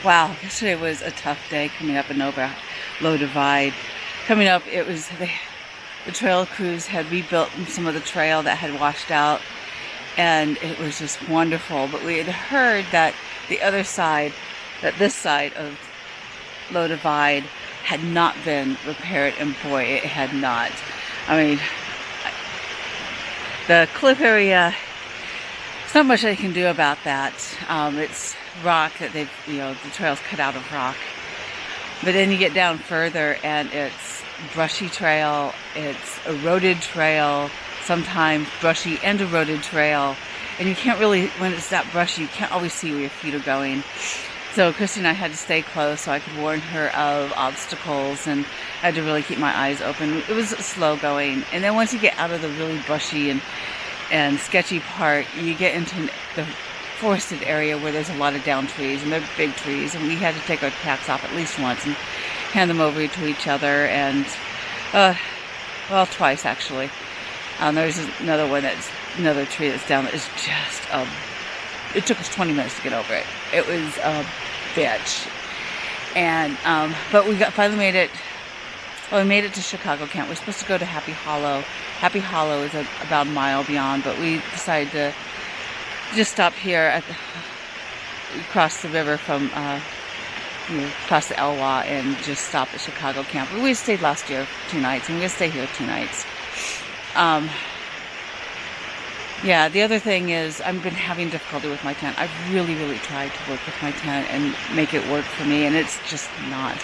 Wow, yesterday was a tough day coming up and over Low Divide. Coming up, it was the trail crews had rebuilt some of the trail that had washed out, and it was just wonderful. But we had heard that the other side, that this side of Low Divide had not been repaired, and boy, it had not. I mean, the cliff area, there's not much they can do about that. It's rock that they've, the trail's cut out of rock. But then you get down further and it's brushy trail, it's eroded trail, sometimes brushy and eroded trail. And you can't really, when it's that brushy, you can't always see where your feet are going. So Christy and I had to stay close so I could warn her of obstacles, and I had to really keep my eyes open. It was slow going. And then once you get out of the really brushy and sketchy part, you get into the forested area where there's a lot of down trees, and they're big trees, and we had to take our packs off at least once and hand them over to each other, and well, twice actually. There's another one another tree that's down that is just it took us 20 minutes to get over it. It was a bitch. And but we finally made it. Well, we made it to Chicago Camp. We're supposed to go to Happy Hollow. Happy Hollow is about a mile beyond, but we decided to just stop here across the river from across the Elwha, and just stop at Chicago Camp. We stayed last year 2 nights, and we're gonna stay here 2 nights. Yeah, the other thing is I've been having difficulty with my tent. I've really tried to work with my tent and make it work for me, and it's just not.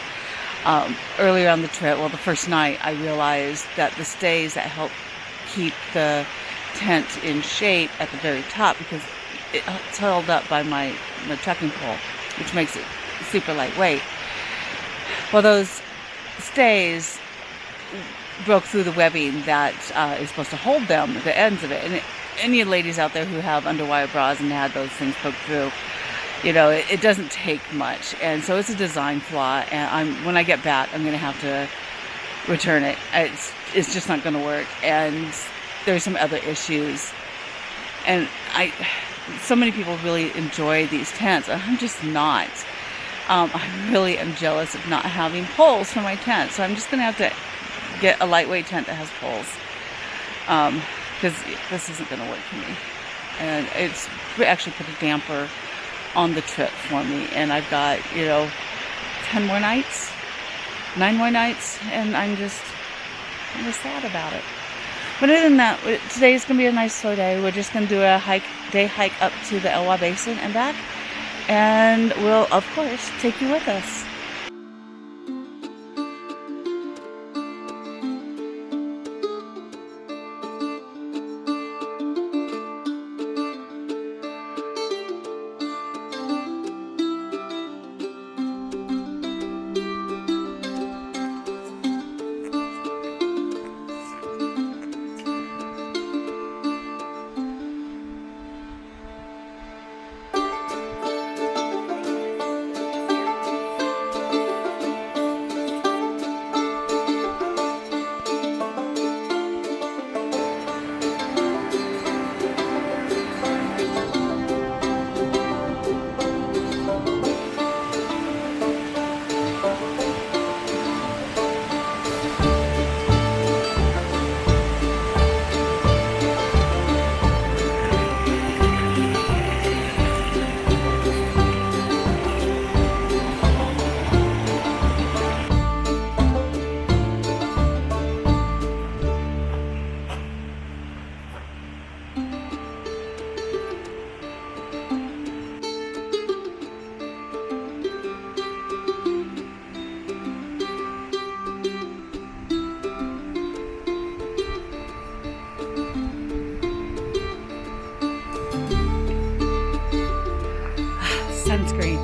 Earlier on the trip, well, the first night, I realized that the stays that help keep the tent in shape at the very top, because it's held up by my trekking pole, which makes it super lightweight. Well, those stays broke through the webbing that is supposed to hold them, the ends of it. And any ladies out there who have underwire bras and had those things poked through, it doesn't take much. And so it's a design flaw, and when I get back, I'm going to have to return it. It's just not going to work. And there's some other issues. And so many people really enjoy these tents, and I'm just not. I really am jealous of not having poles for my tent, so I'm just going to have to get a lightweight tent that has poles, because this isn't going to work for me. And it's actually put a damper on the trip for me, and I've got 10 more nights, 9 more nights, and I'm just sad about it. But other than that, today's going to be a nice slow day. We're just going to do a day hike up to the Elwha Basin and back. And we'll, of course, take you with us. Sunscreen.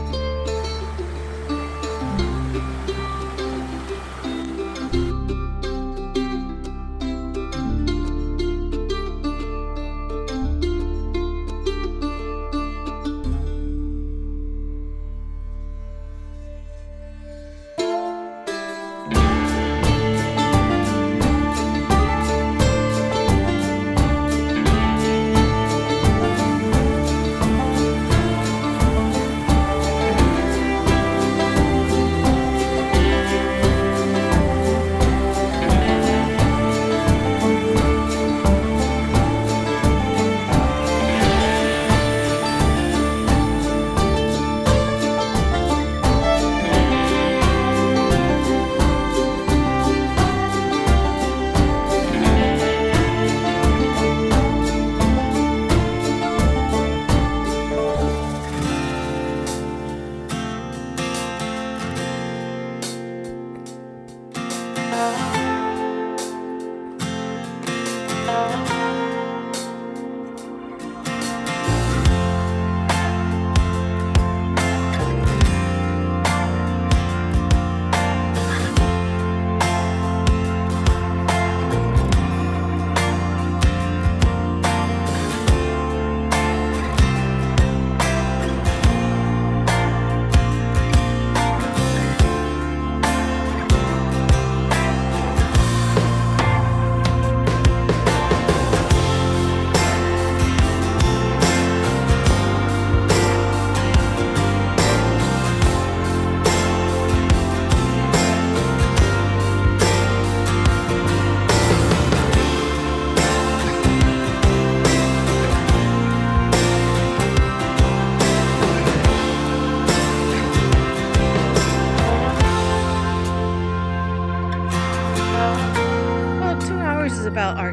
horses about our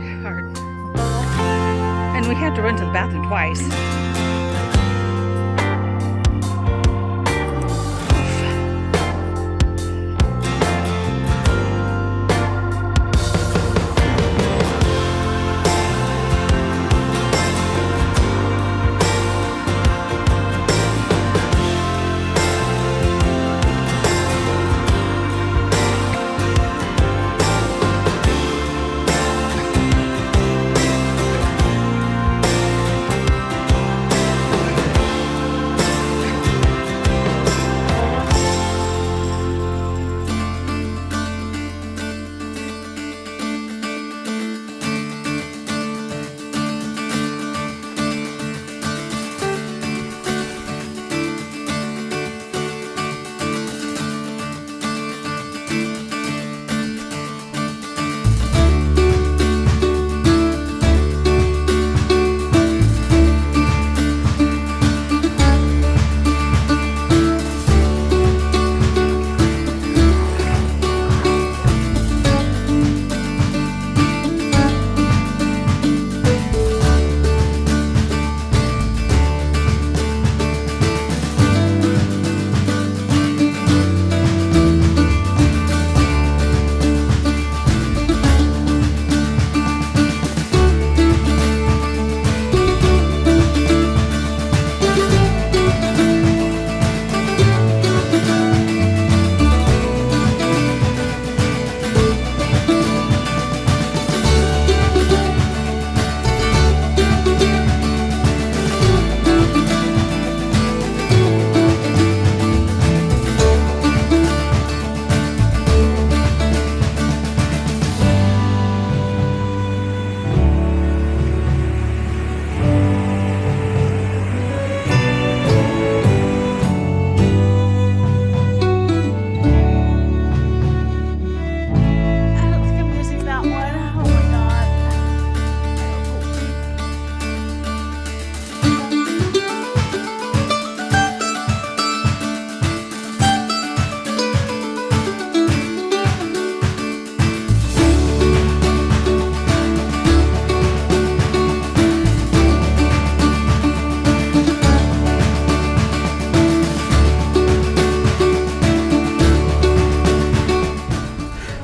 and we had to run to the bathroom twice.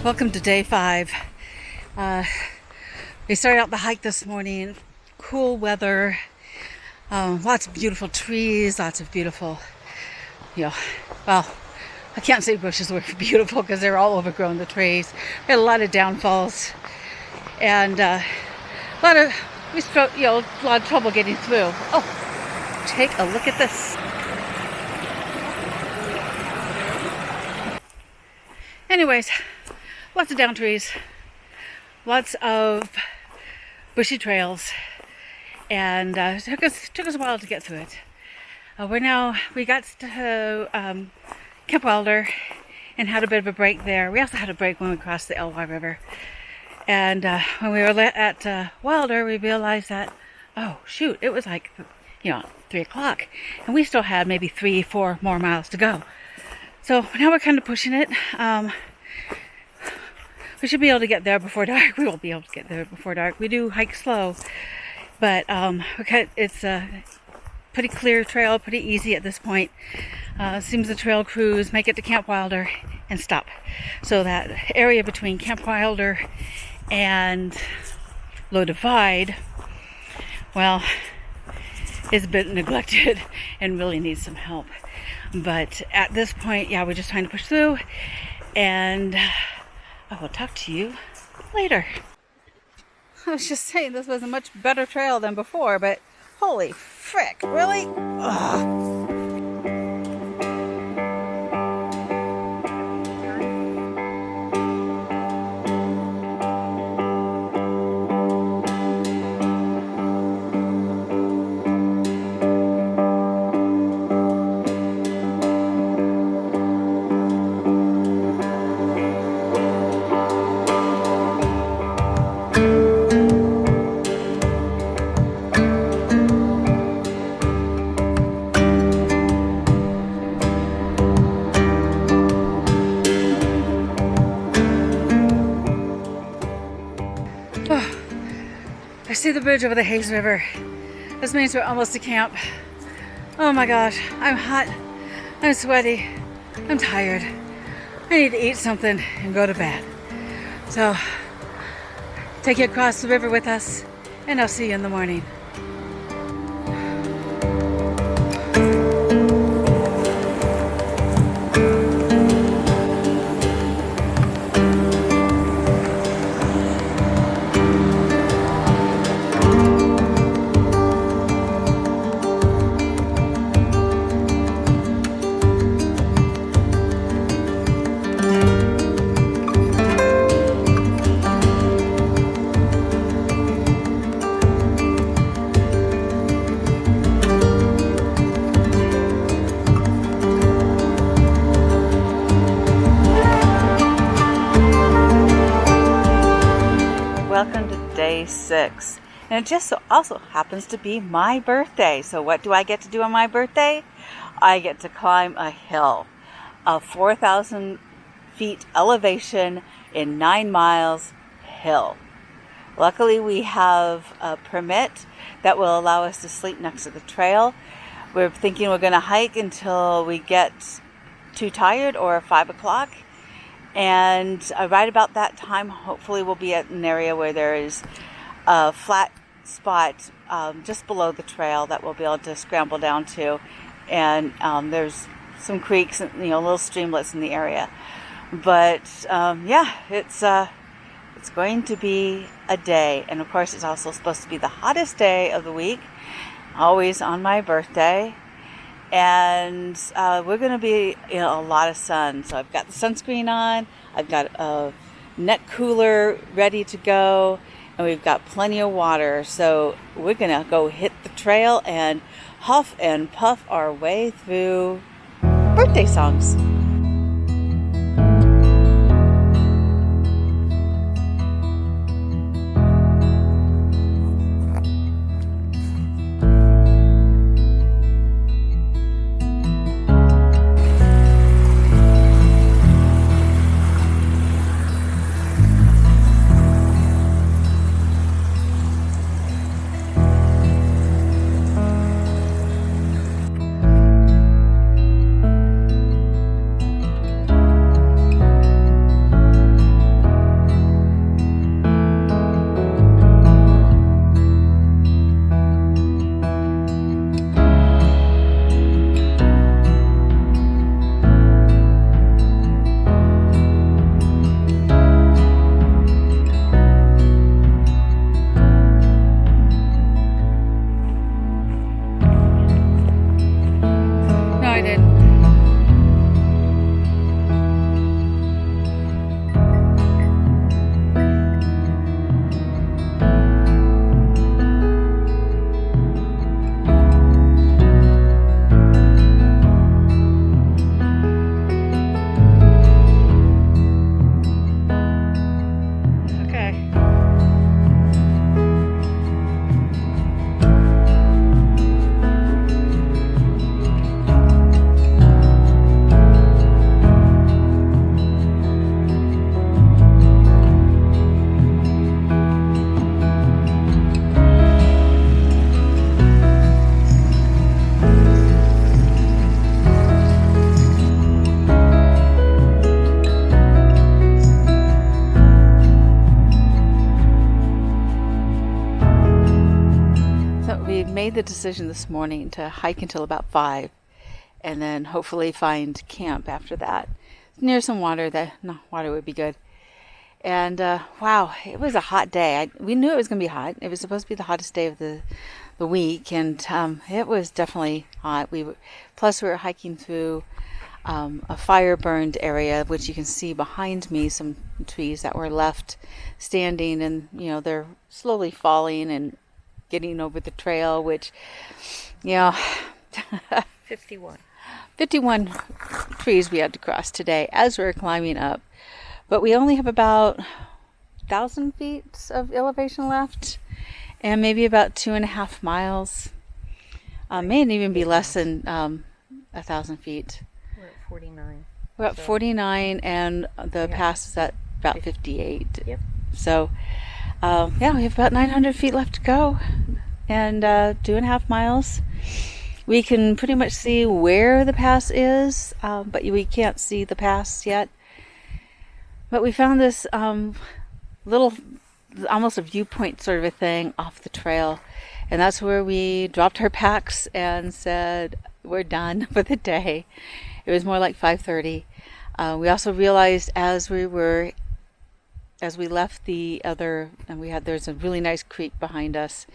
Welcome to day 5. We started out the hike this morning. Cool weather, lots of beautiful trees, lots of beautiful, well, I can't say bushes were beautiful because they're all overgrown, the trees. We had a lot of downfalls and a lot of trouble getting through. Oh, take a look at this. Anyways, lots of down trees, lots of bushy trails, and it took us a while to get through it. We got to Camp Wilder and had a bit of a break there. We also had a break when we crossed the Elwha River. And when we were at Wilder, we realized that, oh shoot, it was like 3 o'clock, and we still had maybe 3-4 more miles to go. So now we're kind of pushing it. We should be able to get there before dark. We won't be able to get there before dark. We do hike slow, but it's a pretty clear trail, pretty easy at this point. Seems the trail crews make it to Camp Wilder and stop. So that area between Camp Wilder and Low Divide, well, is a bit neglected and really needs some help. But at this point, we're just trying to push through, and I will talk to you later. I was just saying this was a much better trail than before, but holy frick, really? Ugh. I see the bridge over the Hayden River. This means we're almost to camp. Oh my gosh, I'm hot, I'm sweaty, I'm tired. I need to eat something and go to bed. So, take you across the river with us, and I'll see you in the morning. Welcome to day 6, and it just also happens to be my birthday. So what do I get to do on my birthday? I get to climb a hill, a 4,000 feet elevation in 9 miles hill. Luckily we have a permit that will allow us to sleep next to the trail. We're thinking we're going to hike until we get too tired, or 5 o'clock. And right about that time, hopefully we'll be at an area where there is a flat spot just below the trail that we'll be able to scramble down to. And there's some creeks and little streamlets in the area. But yeah, it's going to be a day. And of course, it's also supposed to be the hottest day of the week, always on my birthday. And we're going to be in a lot of sun. So I've got the sunscreen on, I've got a neck cooler ready to go, and we've got plenty of water. So we're going to go hit the trail and huff and puff our way through birthday songs. Made the decision this morning to hike until about 5, and then hopefully find camp after that near some water. Water would be good. And wow, it was a hot day. We knew it was going to be hot. It was supposed to be the hottest day of the week, and it was definitely hot. Plus we were hiking through a fire burned area, which you can see behind me, some trees that were left standing, and they're slowly falling and getting over the trail, which 51 trees we had to cross today as we were climbing up. But we only have about 1,000 feet of elevation left, and maybe about 2.5 miles. May even be less than 1,000 feet. We're at 49. We're at 49, and the pass is at about 58. Yep. So Yeah, we have about 900 feet left to go, and 2.5 miles. We can pretty much see where the pass is, but we can't see the pass yet. But we found this little, almost a viewpoint sort of a thing off the trail, and that's where we dropped our packs and said we're done for the day. It was more like 5:30. We also realized as we left the other, and there's a really nice creek behind us,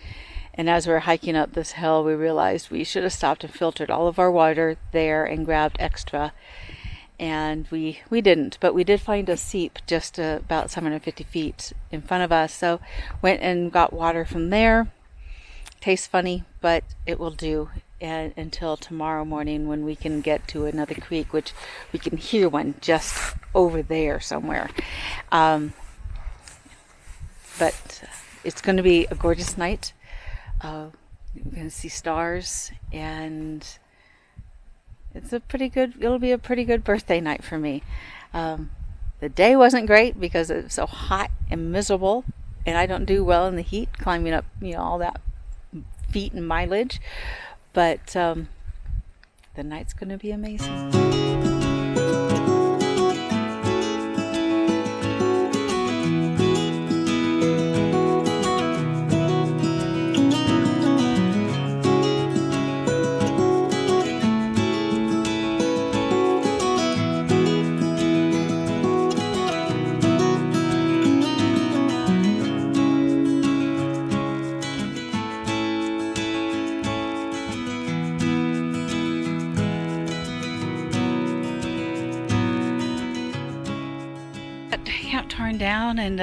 and as we were hiking up this hill, we realized we should have stopped and filtered all of our water there and grabbed extra. And we didn't, but we did find a seep just about 750 feet in front of us. So went and got water from there. Tastes funny, but it will do until tomorrow morning when we can get to another creek, which we can hear one just over there somewhere. But it's going to be a gorgeous night. We're going to see stars, and it'll be a pretty good birthday night for me. The day wasn't great because it was so hot and miserable, and I don't do well in the heat, climbing up, all that feet and mileage. But the night's going to be amazing. Camp torn down, and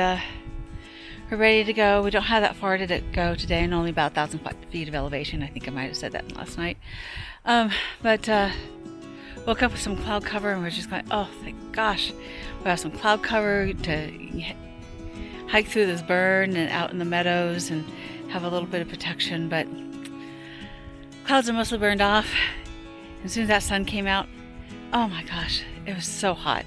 we're ready to go. We don't have that far to go today, and only about 1,000 feet of elevation. I think I might have said that last night. But woke up with some cloud cover, and we're just going, oh, thank gosh. We have some cloud cover to hike through this burn and out in the meadows and have a little bit of protection, but clouds are mostly burned off. As soon as that sun came out, oh my gosh, it was so hot.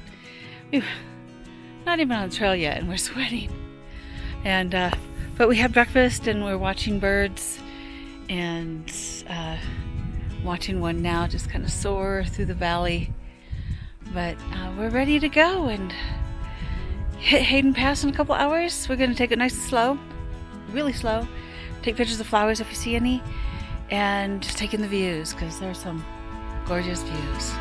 Not even on the trail yet, and we're sweating. And but we had breakfast, and we're watching birds, and watching one now just kind of soar through the valley. But we're ready to go and hit Hayden Pass in a couple hours. We're going to take it nice and slow, really slow. Take pictures of flowers if you see any, and just take in the views, because there's some gorgeous views.